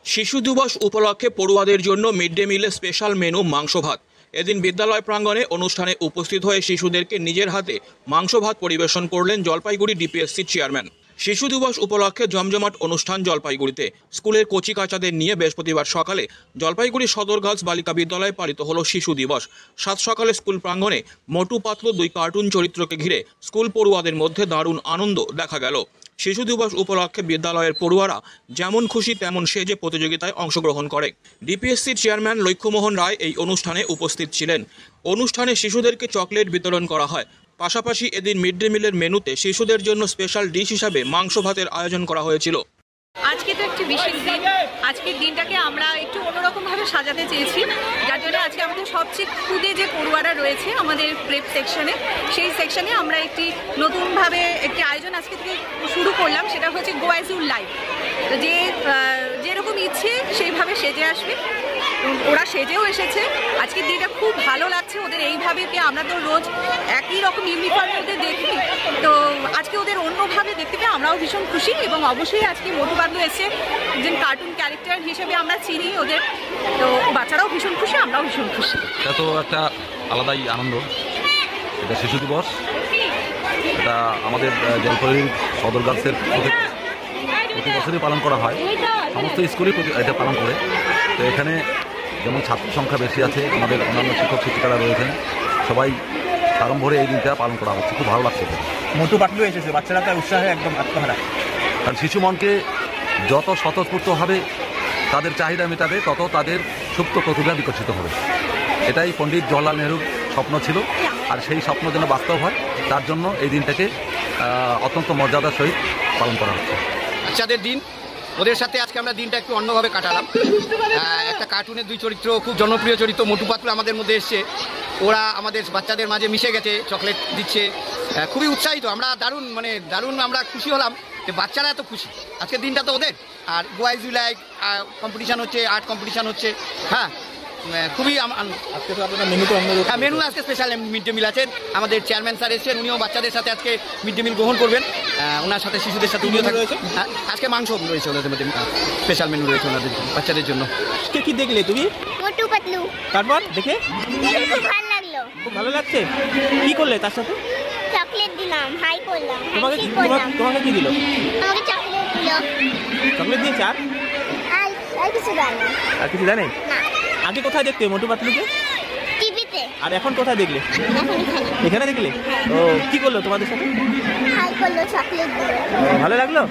শিশু দিবস উপলক্ষে পড়ুয়াদের জন্য মিড ডে মিলে স্পেশাল মেনু মাংস ভাত। এদিন বিদ্যালয় প্রাঙ্গণে অনুষ্ঠানে উপস্থিত হয়ে শিশুদেরকে নিজের হাতে মাংস ভাত পরিবেশন করলেন জলপাইগুড়ি ডিপিএসসি চেয়ারম্যান। শিশু দিবস উপলক্ষে জমজমাট অনুষ্ঠান জলপাইগুড়িতে। স্কুলের কচিকাচাদের নিয়ে বৃহস্পতিবার সকালে জলপাইগুড়ি সদরঘাট বালিকা বিদ্যালয়ে পালিত হলো শিশু দিবস। সাত সকালে স্কুল প্রাঙ্গণে মোটু পাতলু দুই কার্টুন চরিত্রকে ঘিরে স্কুল পড়ুয়াদের মধ্যে দারুণ আনন্দ দেখা গেল। শিশু দিবস উপলক্ষে বিদ্যালয়ের পড়ুয়ারা যেমন খুশি তেমন সেজে প্রতিযোগিতায় অংশগ্রহণ করে। ডিপিএসসির চেয়ারম্যান লক্ষ্যমোহন রায় এই অনুষ্ঠানে উপস্থিত ছিলেন। অনুষ্ঠানে শিশুদেরকে চকলেট বিতরণ করা হয়। পাশাপাশি এদিন মিড ডে মিলের মেনুতে শিশুদের জন্য স্পেশাল ডিশ হিসাবে মাংস ভাতের আয়োজন করা হয়েছিল। আজকে তো একটি বিশেষ দিন। আজকের দিনটাকে আমরা একটু অন্যরকমভাবে সাজাতে চেয়েছি, যার জন্য আজকে আমাদের সবচেয়ে খুদে যে পড়ুয়ারা রয়েছে আমাদের প্রেপ সেকশনে, সেই সেকশনে আমরা একটি নতুনভাবে একটি আয়োজন আজকে থেকে শুরু করলাম। সেটা হচ্ছে গো অ্যাজ ইউ লাইভ। যে যেরকম ইচ্ছে সেইভাবে সেজে আসবে। ওরা সেজেও এসেছে। আজকের দিনটা খুব ভালো লাগছে ওদের এইভাবে। আমরা তো রোজ একই রকম ইউনিফর্ম ওদের দেখি, তো আজকে ওদের অন্যভাবে দেখতে পেয়ে আমরাও ভীষণ খুশি। এবং অবশ্যই আজকে মোটু পাতলু এসে একজন কার্টুন ক্যারেক্টার হিসেবে আমরা চিনি ওদের, তো বাচ্চারাও ভীষণ খুশি, আমরাও ভীষণ খুশি। এটা তো একটা আলাদাই আনন্দ। এটা শিশু দিবস, এটা আমাদের জলপাইগুড়ি সদরঘাটের প্রতি বছরই পালন করা হয়। সমস্ত স্কুলই এটা পালন করে। তো এখানে যেমন ছাত্র সংখ্যা বেশি আছে, আমাদের অন্যান্য শিক্ষক শিক্ষিকারা রয়েছেন, সবাই আড়ম্বরে এই দিনটা পালন করা হচ্ছে। খুব ভালো লাগছে। মোটু পাতলু এসেছে, বাচ্চারা তার উৎসাহে একদম আত্মহারা। কারণ শিশু মনকে যত স্বতঃস্ফূর্তভাবে তাদের চাহিদা মেটাবে, তত তাদের সুপ্ত প্রতিভা বিকশিত হবে। এটাই পণ্ডিত জওহরলাল নেহরুর স্বপ্ন ছিল। আর সেই স্বপ্ন যেন বাস্তব হয়, তার জন্য এই দিনটাকে অত্যন্ত মর্যাদার সহিত পালন করা হচ্ছে। বাচ্চাদের দিন, ওদের সাথে আজকে আমরা দিনটা একটু অন্যভাবে কাটালাম। একটা কার্টুনের দুই চরিত্র, খুব জনপ্রিয় চরিত্র মোটু পাতলু আমাদের মধ্যে এসছে। ওরা আমাদের বাচ্চাদের মাঝে মিশে গেছে, চকলেট দিচ্ছে। খুবই উৎসাহিত আমরা, দারুণ আমরা খুশি হলাম যে বাচ্চারা এত খুশি। আজকের দিনটা তো ওদের। আর go as you like competition হচ্ছে, আর্ট কম্পিটিশান হচ্ছে। হ্যাঁ, খুবই আজকে তো আপনাদের মেনু তো মেনু আজকে স্পেশাল মিড ডে মিল আছে। আমাদের চেয়ারম্যান স্যার এসেছেন, উনিও বাচ্চাদের সাথে আজকে মিড ডে মিল গ্রহণ করবেন। ওনার সাথে শিশুদের সাথে উনিও থাকবে। আজকে মাংস রয়েছে ওদের মধ্যে, স্পেশাল মেনু রয়েছে ওনাদের বাচ্চাদের জন্য। কি দেখলে তুমি? মোটু পাতলু। তারপর দেখে খুব ভালো লাগলো। খুব ভালো লাগছে। কি করলে তার সাথে? চকলেট দিলাম, হাই করলাম। তোমাকে কি দিল? আমাকে চকলেট দিল। চকলেট দিয়েছে? আর কিছু জানি আর কিছু জানে না। আগে কোথায় দেখতে মোটু পাতলুকে? টিভিতে। আর এখন কোথায় দেখলে? এখন এখানে দেখলে? ও কি করলো তোমাদের সাথে? হাই করলো, চকলেট দিল। ভালো লাগলো?